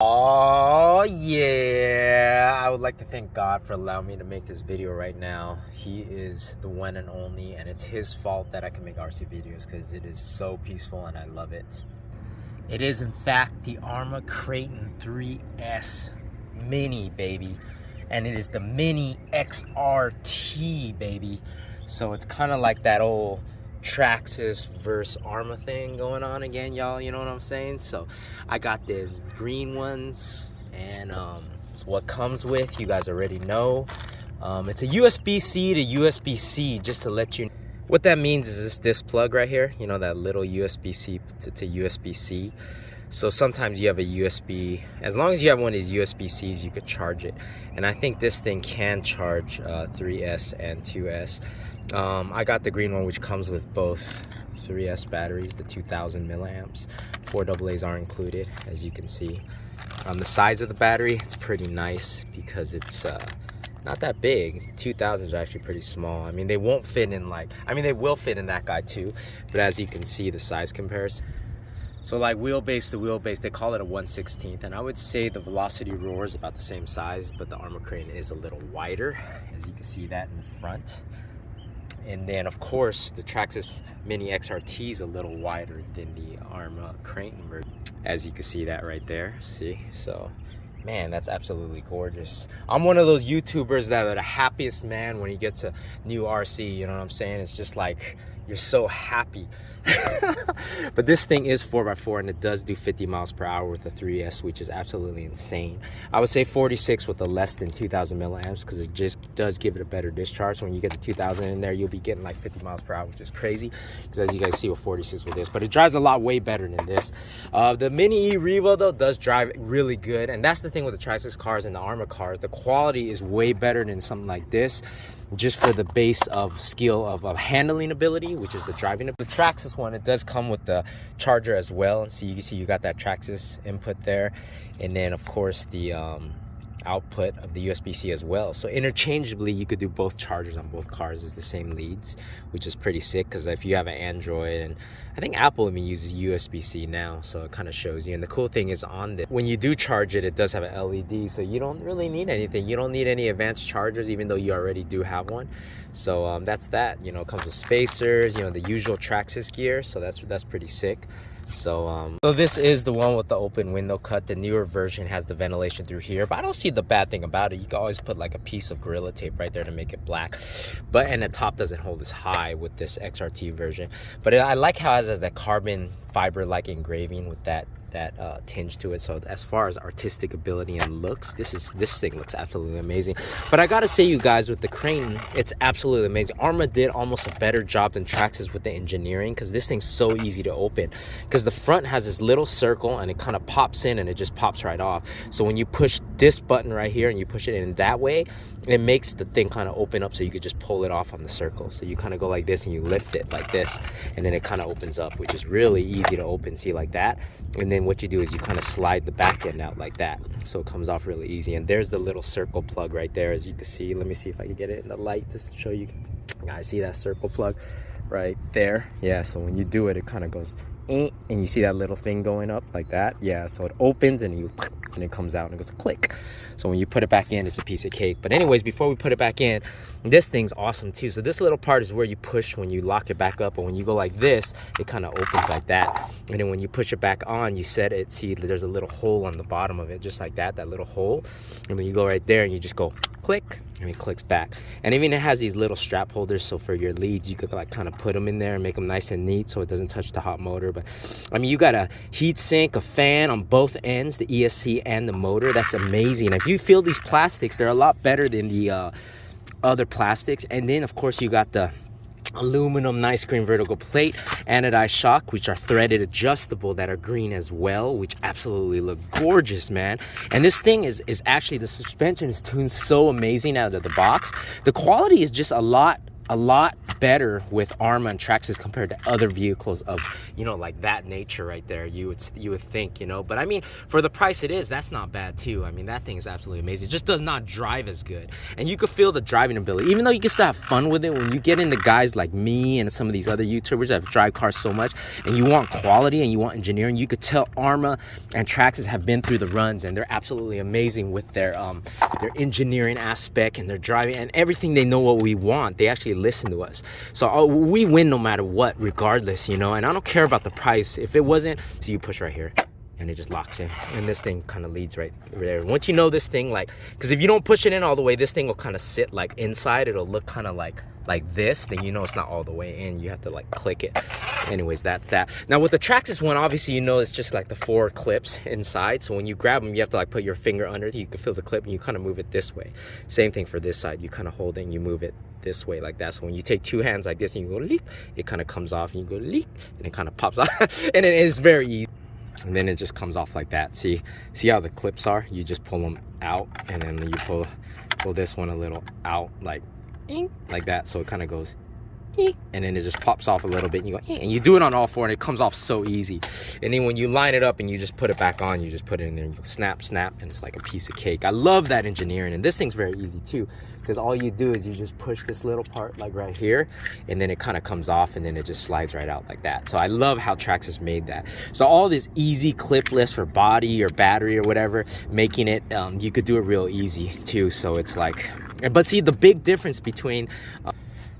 Oh yeah, I would like to thank God for allowing me to make this video right now. He is the one and only, and it's his fault that I can make RC videos because it is so peaceful and I love it. It is in fact the Arma Kraton 3S Mini, baby, and it is the Mini XRT, baby. So it's kind of like that old Traxxas versus ARRMA thing going on again, y'all, you know what I'm saying? So I got the green ones, and what comes with, you guys already know, it's a USB-C to USB-C, just to let you know. What that means is this plug right here, you know, that little USB-C to USB-C. So sometimes you have a USB, as long as you have one of these USB-Cs, you could charge it. And I think this thing can charge 3S and 2S. I got the green one, which comes with both 3S batteries, the 2000 milliamps. 4 AA's are included, as you can see. The size of the battery, it's pretty nice because it's not that big. The 2000s are actually pretty small. I mean, they won't fit in they will fit in that guy too, but as you can see, the size comparison. So like wheelbase to wheelbase, they call it a 1/16, and I would say the Velocity Roar is about the same size, but the Arma Kraton is a little wider, as you can see that in the front. And then of course the Traxxas Mini XRT is a little wider than the Arma Kraton version, as you can see that right there. See, so man, that's absolutely gorgeous. I'm one of those YouTubers that are the happiest man when he gets a new RC, you know what I'm saying? It's just like, you're so happy. But this thing is 4x4, and it does do 50 miles per hour with the 3S, which is absolutely insane. I would say 46 with the less than 2000 milliamps, because it just does give it a better discharge. So when you get the 2000 in there, you'll be getting like 50 miles per hour, which is crazy, because as you guys see with 46 with this, but it drives a lot way better than this. The Mini E Revo though does drive really good, and that's the thing with the Traxxas cars and the ARRMA cars. The quality is way better than something like this, just for the base of skill of handling ability, which is the driving. The Traxxas one, it does come with the charger as well, and so you can see you got that Traxxas input there, and then of course the output of the USB-C as well. So interchangeably you could do both chargers on both cars, is the same leads, which is pretty sick, because if you have an Android, and I think Apple even uses USB-C now, so it kind of shows you. And the cool thing is on this, when you do charge it, it does have an LED, so you don't really need anything. You don't need any advanced chargers, even though you already do have one. So that's that, you know, it comes with spacers, you know, the usual Traxxas gear, so that's pretty sick. So this is the one with the open window cut. The newer version has the ventilation through here, but I don't see the bad thing about it. You can always put like a piece of Gorilla Tape right there to make it black, and the top doesn't hold as high with this XRT version. But I like how it has that carbon fiber like engraving with that tinge to it. So as far as artistic ability and looks, this thing looks absolutely amazing. But I gotta say, you guys, with the Kraton, it's absolutely amazing. ARRMA did almost a better job than Traxxas with the engineering, because this thing's so easy to open, because the front has this little circle and it kind of pops in and it just pops right off. So when you push this button right here and you push it in that way, it makes the thing kind of open up, so you could just pull it off on the circle. So you kind of go like this and you lift it like this, and then it kind of opens up, which is really easy to open, see, like that. And then what you do is you kind of slide the back end out like that, so it comes off really easy. And there's the little circle plug right there, as you can see. Let me see if I can get it in the light just to show you guys. See that circle plug right there? Yeah, so when you do it, it kind of goes and you see that little thing going up like that. Yeah, so it opens and it comes out and it goes click. So when you put it back in, it's a piece of cake. But anyways, before we put it back in, this thing's awesome too. So this little part is where you push when you lock it back up, and when you go like this, it kind of opens like that. And then when you push it back on, you set it, see there's a little hole on the bottom of it, just like that little hole. And when you go right there and you just go click, and it clicks back. And even it has these little strap holders, so for your leads, you could like kind of put them in there and make them nice and neat so it doesn't touch the hot motor. But I mean, you got a heat sink, a fan on both ends, the ESC and the motor. That's amazing. If you feel these plastics, they're a lot better than the other plastics. And then of course you got the aluminum nice green vertical plate, anodized shock, which are threaded adjustable, that are green as well, which absolutely look gorgeous, man. And this thing is actually, the suspension is tuned so amazing out of the box. The quality is just a lot a lot better with ARRMA and Traxxas compared to other vehicles of, you know, like that nature right there. You would think, you know, but I mean, for the price it is, that's not bad too. I mean, that thing is absolutely amazing. It just does not drive as good, and you could feel the driving ability, even though you can still have fun with it. When you get into guys like me and some of these other YouTubers that drive cars so much, and you want quality and you want engineering, you could tell ARRMA and Traxxas have been through the runs, and they're absolutely amazing with their engineering aspect and their driving and everything. They know what we want. They actually listen to us, so we win no matter what, regardless, you know. And I don't care about the price. If it wasn't, so you push right here and it just locks in, and this thing kind of leads right there. Once you know this thing, like, because if you don't push it in all the way, this thing will kind of sit like inside. It'll look kind of like this, then you know it's not all the way in. You have to like click it. Anyways, that's that. Now with the Traxxas one, obviously, you know, it's just like the 4 clips inside, so when you grab them, you have to like put your finger under it. You can feel the clip and you kind of move it this way. Same thing for this side. You kind of hold it and you move it this way like that. So when you take 2 hands like this and you go leak, it kind of comes off, and you go leak and it kind of pops off. And it is very easy, and then it just comes off like that. See how the clips are? You just pull them out, and then you pull this one a little out like that, so it kind of goes, and then it just pops off a little bit, and you go, and you do it on all 4, and it comes off so easy. And then when you line it up and you just put it back on, you just put it in there and you go snap, and it's like a piece of cake. I love that engineering, and this thing's very easy too, because all you do is you just push this little part like right here, and then it kind of comes off, and then it just slides right out like that. So I love how Traxxas made that. So all this easy clipless for body or battery or whatever, making it, you could do it real easy too. So it's like, but see, the big difference between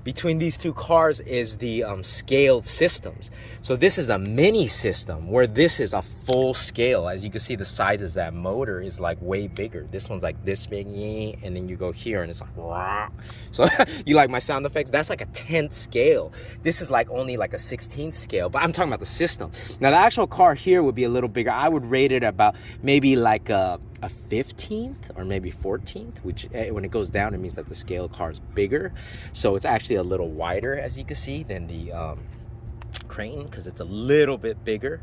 these 2 cars is the scaled systems. So this is a mini system, where this is a full scale. As you can see, the size of that motor is like way bigger. This one's like this big, and then you go here and it's like, wah. So you like my sound effects? That's like a 10th scale. This is like only like a 16th scale, but I'm talking about the system. Now the actual car here would be a little bigger. I would rate it about maybe like a 15th or maybe 14th, which when it goes down, it means that the scale car is bigger. So it's actually a little wider, as you can see, than the Kraton, because it's a little bit bigger.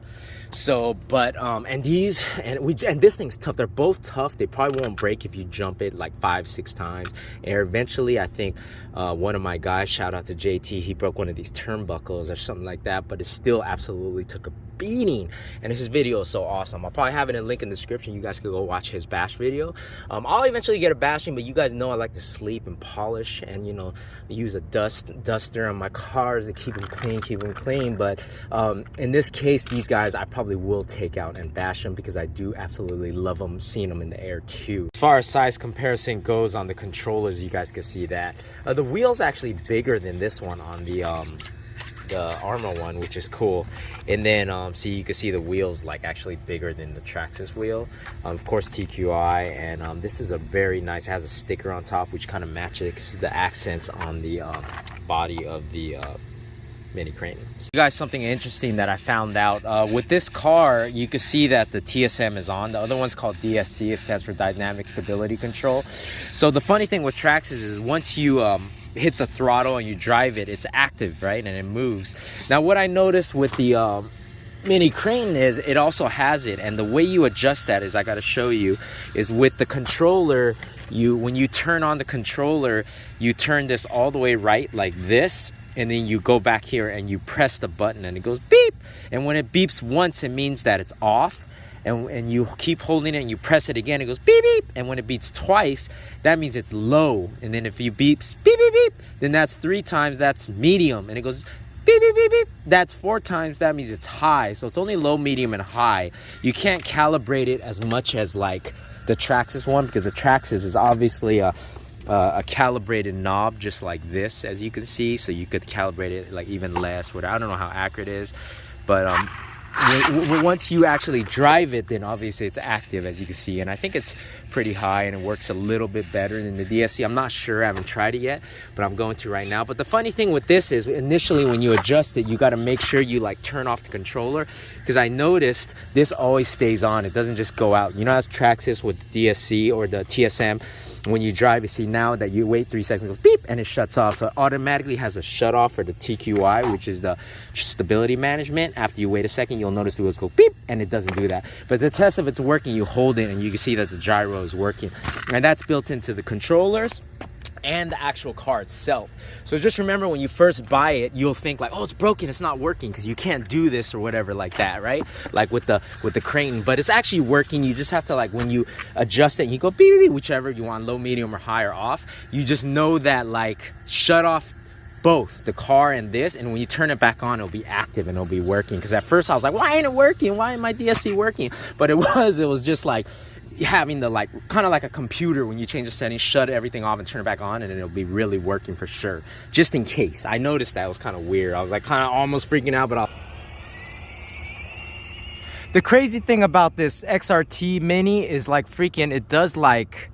So but and this thing's tough. They're both tough. They probably won't break if you jump it like 5-6 times, and eventually I think one of my guys, shout out to Jaytee, he broke one of these turnbuckles or something like that, but it still absolutely took a beating. And his video is so awesome. I'll probably have it in a link in the description. You guys could go watch his bash video. I'll eventually get a bashing, but you guys know I like to sleep and polish, and you know, use a duster on my cars to keep them clean. But in this case, these guys I probably will take out and bash them, because I do absolutely love them, seeing them in the air too. As far as size comparison goes on the controllers, you guys can see that the wheel's actually bigger than this one on the ARRMA one, which is cool. And then see, you can see the wheels like actually bigger than the Traxxas wheel. Of course, TQI, and this is a very nice, it has a sticker on top which kind of matches the accents on the body of the Mini Kraton. You guys, something interesting that I found out with this car, you can see that the TSM is on. The other one's called DSC. It stands for Dynamic Stability Control. So the funny thing with Traxxas is once you hit the throttle and you drive it, it's active, right? And it moves. Now what I noticed with the Mini Kraton is it also has it, and the way you adjust that is, I got to show you, is with the controller. When you turn on the controller, you turn this all the way right like this, and then you go back here and you press the button and it goes beep. And when it beeps once, it means that it's off. And you keep holding it and you press it again, it goes beep beep. And when it beeps twice, that means it's low. And then if you beeps beep beep beep, then that's 3 times, that's medium. And it goes beep beep beep beep, that's 4 times, that means it's high. So it's only low, medium, and high. You can't calibrate it as much as like the Traxxas one, because the Traxxas is obviously a calibrated knob just like this, as you can see. So you could calibrate it like even less. I don't know how accurate it is, but once you actually drive it, then obviously it's active, as you can see, and I think it's pretty high, and it works a little bit better than the DSC. I'm not sure, I haven't tried it yet, but I'm going to right now. But the funny thing with this is, initially when you adjust it, you got to make sure you like turn off the controller, because I noticed this always stays on. It doesn't just go out. You know, as Traxxas with the DSC or the TSM, when you drive, you see now that you wait 3 seconds, it goes beep, and it shuts off. So it automatically has a shut off for the TQI, which is the stability management. After you wait a second, you'll notice the wheels go beep, and it doesn't do that. But the test if it's working, you hold it and you can see that the gyro is working, and that's built into the controllers. and the actual car itself. So just remember, when you first buy it, you'll think like, oh, it's broken, it's not working, because you can't do this or whatever like that, right? Like with the Kraton, but it's actually working. You just have to, like, when you adjust it, you go beep, beep, whichever you want, low, medium, or high or off, you just know that, like, shut off both the car and this, and when you turn it back on, it'll be active and it'll be working. Because at first I was like, why ain't it working? Why ain't my DSC working? But it was just like having the, like, kind of like a computer, when you change the settings, shut everything off and turn it back on, and it'll be really working for sure, just in case. I noticed that. It was kind of weird. I was like kind of almost freaking out, but the crazy thing about this XRT Mini is, like, freaking, it does like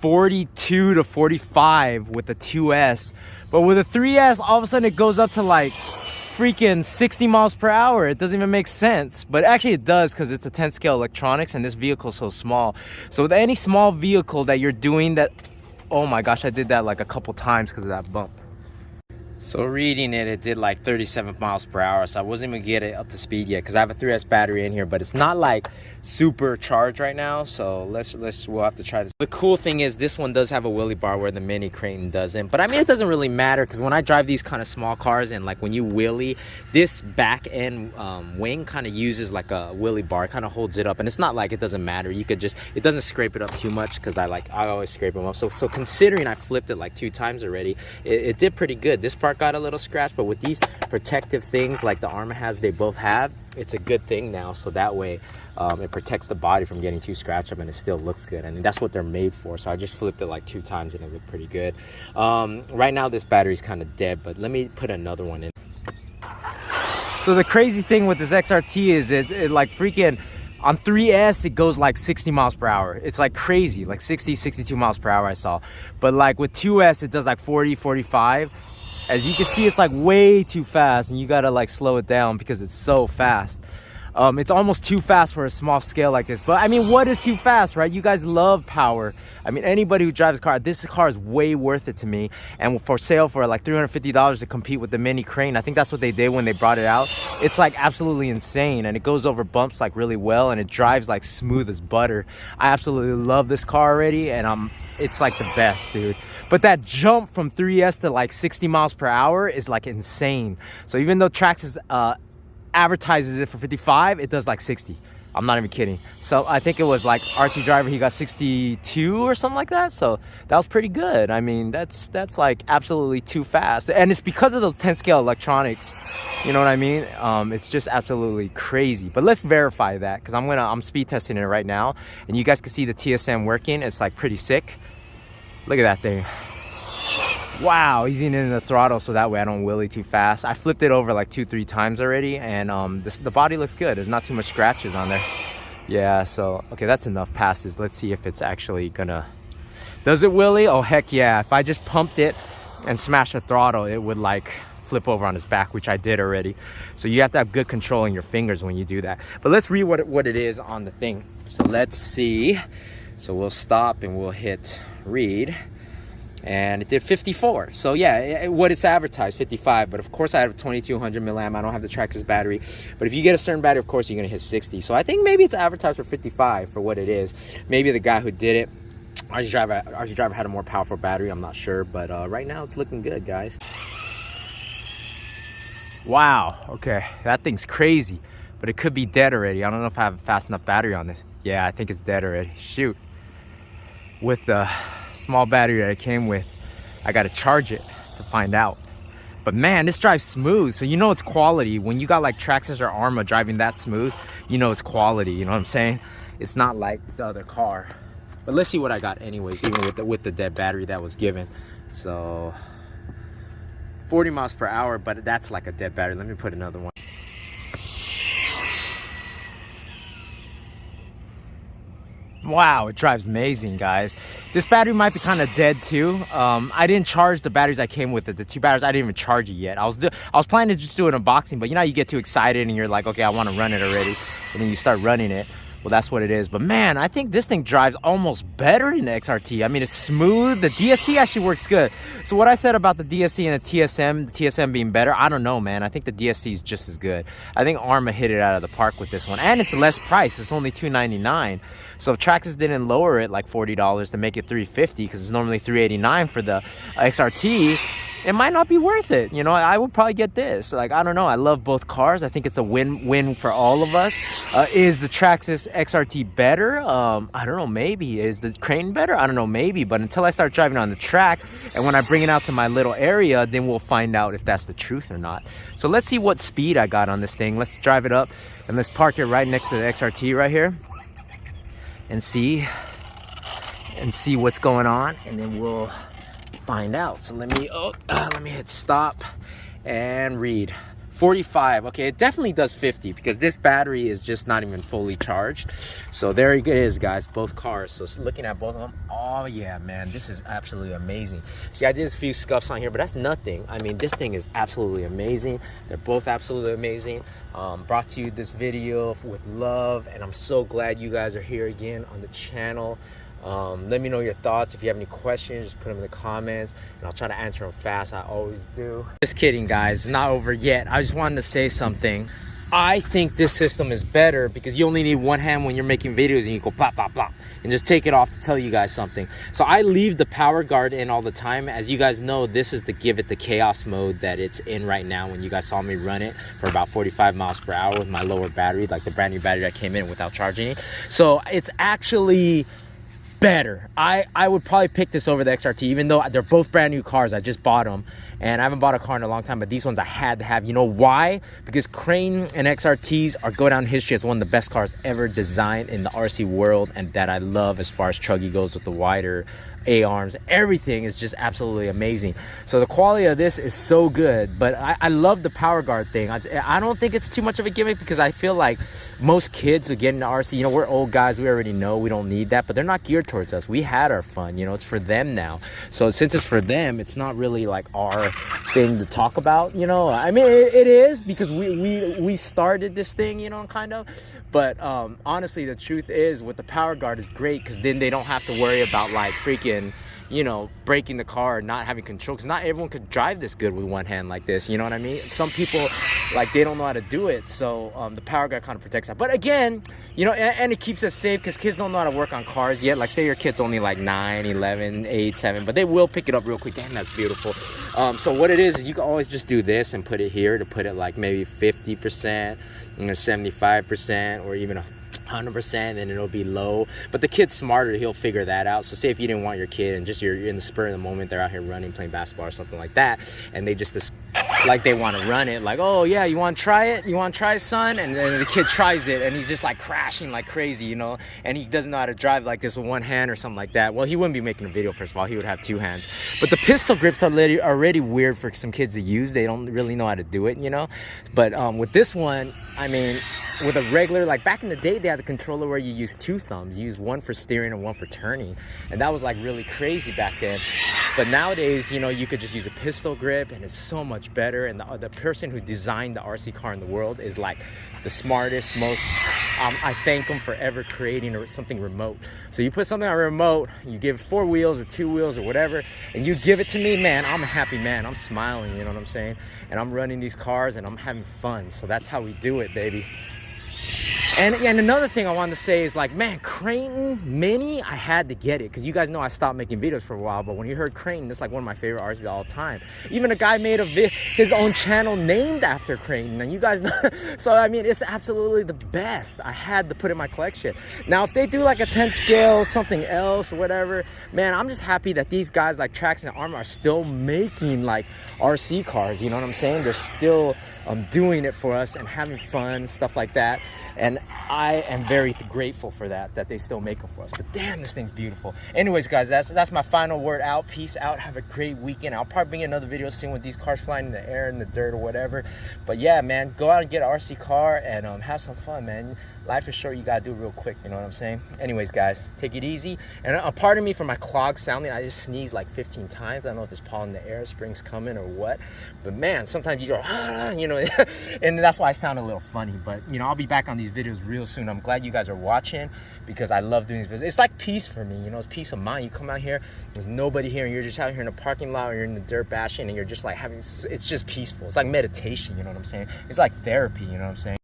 42 to 45 with the 2S, but with a 3S, all of a sudden it goes up to like freaking 60 miles per hour. It doesn't even make sense, but actually it does, because it's a 10 scale electronics and this vehicle is so small. So with any small vehicle that you're doing that, oh my gosh, I did that like a couple times because of that bump. So reading it, it did like 37 miles per hour. So I wasn't even get it up to speed yet, because I have a 3S battery in here, but it's not like super charged right now. So we'll have to try this. The cool thing is this one does have a wheelie bar where the Mini Kraton doesn't. But I mean, it doesn't really matter, because when I drive these kind of small cars, and like when you wheelie, this back end wing kind of uses like a wheelie bar, kind of holds it up, and it's not like it doesn't matter. You could just, it doesn't scrape it up too much, because I always scrape them up. So considering I flipped it like 2 times already, it did pretty good. This part got a little scratch, but with these protective things like the ARRMA has, they both have, it's a good thing now. So that way it protects the body from getting too scratched up, and it still looks good. And that's what they're made for. So I just flipped it like 2 times and it looked pretty good. Right now this battery's kind of dead, but let me put another one in. So the crazy thing with this XRT is it like freaking, on 3S, it goes like 60 miles per hour. It's like crazy, like 60, 62 miles per hour I saw. But like with 2S, it does like 40, 45. As you can see, it's like way too fast, and you gotta like slow it down because it's so fast. It's almost too fast for a small scale like this. But I mean, what is too fast, right? You guys love power. I mean, anybody who drives a car, this car is way worth it to me. And for sale for like $350 to compete with the Mini Kraton. I think that's what they did when they brought it out. It's like absolutely insane, and it goes over bumps like really well, and it drives like smooth as butter. I absolutely love this car already, and it's like the best, dude. But that jump from 3S to like 60 miles per hour is like insane. So even though Traxxas advertises it for 55, it does like 60. I'm not even kidding. So I think it was like RC Driver, he got 62 or something like that. So that was pretty good. I mean, that's like absolutely too fast. And it's because of the 10 scale electronics. You know what I mean? It's just absolutely crazy. But let's verify that, because I'm speed testing it right now, and you guys can see the TSM working. It's like pretty sick. Look at that thing. Wow, easing in the throttle so that way I don't wheelie too fast. I flipped it over like 2-3 times already, and the body looks good. There's not too much scratches on there. Yeah, so okay, that's enough passes. Let's see if it's actually gonna, does it wheelie? Oh heck yeah. If I just pumped it and smashed the throttle, it would like flip over on his back, which I did already. So you have to have good control in your fingers when you do that. But let's read what it is on the thing. So let's see. So we'll stop and we'll hit read, and it did 54. So yeah, what it's advertised 55, but of course I have a 2200 milliamp. I don't have the Traxxas battery, but if you get a certain battery, of course you're gonna hit 60. So I think maybe it's advertised for 55 for what it is. Maybe the guy who did it, RC Driver had a more powerful battery, I'm not sure, but right now it's looking good, guys. Wow, okay, that thing's crazy, but it could be dead already. I don't know if I have a fast enough battery on this. Yeah, I think it's dead already. Shoot. With the small battery that it came with, I got to charge it to find out. But man, this drives smooth, so you know it's quality. When you got like Traxxas or ARRMA driving that smooth, you know it's quality. You know what I'm saying? It's not like the other car. But let's see what I got anyways, even with the dead battery that was given. So 40 miles per hour, but that's like a dead battery. Let me put another one. Wow, it drives amazing, guys. This battery might be kind of dead too. I didn't charge the batteries I came with it. The 2 batteries, I didn't even charge it yet. I was planning to just do an unboxing, but you know, you get too excited and you're like, okay, I want to run it already, and then you start running it. Well, that's what it is. But man, I think this thing drives almost better than the XRT. I mean, it's smooth. The DSC actually works good. So what I said about the DSC and the TSM being better, I don't know, man. I think the DSC is just as good. I think ARRMA hit it out of the park with this one, and it's less price. It's only $299. So if Traxxas didn't lower it like $40 to make it $350, because it's normally $389 for the XRT, it might not be worth it. You know, I would probably get this. Like, I don't know. I love both cars. I think it's a win-win for all of us. Is the Traxxas XRT better? I don't know. Maybe. Is the Kraton better? I don't know. Maybe. But until I start driving on the track, and when I bring it out to my little area, then we'll find out if that's the truth or not. So let's see what speed I got on this thing. Let's drive it up, and let's park it right next to the XRT right here, and see what's going on, and then we'll find out. So let me hit stop and read 45. Okay, it definitely does 50 because this battery is just not even fully charged. So there it is, guys, both cars. So looking at both of them, oh yeah, man, this is absolutely amazing. See, I did a few scuffs on here, but that's nothing. I mean, this thing is absolutely amazing. They're both absolutely amazing. Brought to you this video with love, and I'm so glad you guys are here again on the channel. Let me know your thoughts. If you have any questions, just put them in the comments, and I'll try to answer them fast. I always do. Just kidding, guys. It's not over yet. I just wanted to say something. I think this system is better because you only need one hand when you're making videos, and you go pop, pop, pop, and just take it off to tell you guys something. So I leave the power guard in all the time. As you guys know, this is the give it the chaos mode that it's in right now. When you guys saw me run it for about 45 miles per hour with my lower battery, like the brand new battery that came in without charging it. So it's actually better. I would probably pick this over the XRT, even though they're both brand new cars. I just bought them, and I haven't bought a car in a long time, but these ones I had to have. You know why? Because Kraton and XRTs go down in history as one of the best cars ever designed in the RC world, and that I love as far as chuggy goes with the wider A-arms. Everything is just absolutely amazing. So the quality of this is so good, but I love the power guard thing. I don't think it's too much of a gimmick, because I feel like most kids who get into RC, you know, we're old guys, we already know we don't need that, but they're not geared towards us. We had our fun, you know, it's for them now. So since it's for them, it's not really like our thing to talk about, you know. I mean, it is, because we started this thing, you know, kind of. But honestly, the truth is, with the power guard is great, because then they don't have to worry about like freaking, you know, breaking the car, not having control, because not everyone could drive this good with one hand like this, you know what I mean? Some people, like, they don't know how to do it. So the power guard kind of protects that. But again, you know, and it keeps us safe, because kids don't know how to work on cars yet. Like, say your kid's only like 9, 11, 8, 7, but they will pick it up real quick. Damn, that's beautiful. So what it is you can always just do this and put it here to put it like maybe 50%, you know, 75%, or even 100%, and it'll be low. But the kid's smarter, he'll figure that out. So say if you didn't want your kid, and just you're in the spur of the moment, they're out here running, playing basketball or something like that, and they just like they want to run it, like, oh yeah, you want to try it, you want to try, son? And then the kid tries it, and he's just like crashing like crazy, you know, and he doesn't know how to drive like this with one hand or something like that. Well, he wouldn't be making a video, first of all. He would have two hands. But the pistol grips are already weird for some kids to use. They don't really know how to do it, you know. But with this one, I mean, with a regular, like back in the day, they had the controller where you use two thumbs. You use one for steering and one for turning, and that was like really crazy back then. But nowadays, you know, you could just use a pistol grip, and it's so much better. And the person who designed the RC car in the world is like the smartest, most I thank them for ever creating something remote. So you put something on a remote, you give 4 wheels or 2 wheels or whatever, and you give it to me, man, I'm a happy man. I'm smiling, you know what I'm saying? And I'm running these cars, and I'm having fun. So that's how we do it, baby. And another thing I wanted to say is, like, man, Kraton Mini, I had to get it, because you guys know I stopped making videos for a while, but when you heard Kraton, it's like one of my favorite RCs of all time. Even a guy made his own channel named after Kraton, and you guys know. So I mean, it's absolutely the best. I had to put it in my collection. Now if they do like a 10 scale, something else or whatever, man, I'm just happy that these guys like Traxxas and ARRMA are still making like RC cars, you know what I'm saying? They're still doing it for us and having fun, stuff like that. And I am very grateful for that they still make them for us. But damn, this thing's beautiful. Anyways, guys, that's my final word out. Peace out. Have a great weekend. I'll probably bring another video soon with these cars flying in the air, in the dirt or whatever. But yeah, man, go out and get an RC car and have some fun, man. Life is short. You gotta do it real quick, you know what I'm saying? Anyways, guys, take it easy. And pardon me for my clog sounding. I just sneezed like 15 times. I don't know if it's pollen in the air, spring's coming or what, but man, sometimes you go, you know, and that's why I sound a little funny. But you know, I'll be back on these videos real soon. I'm glad you guys are watching, because I love doing these videos. It's like peace for me, you know. It's peace of mind. You come out here, there's nobody here, and you're just out here in the parking lot, or you're in the dirt bashing, and you're just like having, it's just peaceful. It's like meditation, you know what I'm saying? It's like therapy, you know what I'm saying?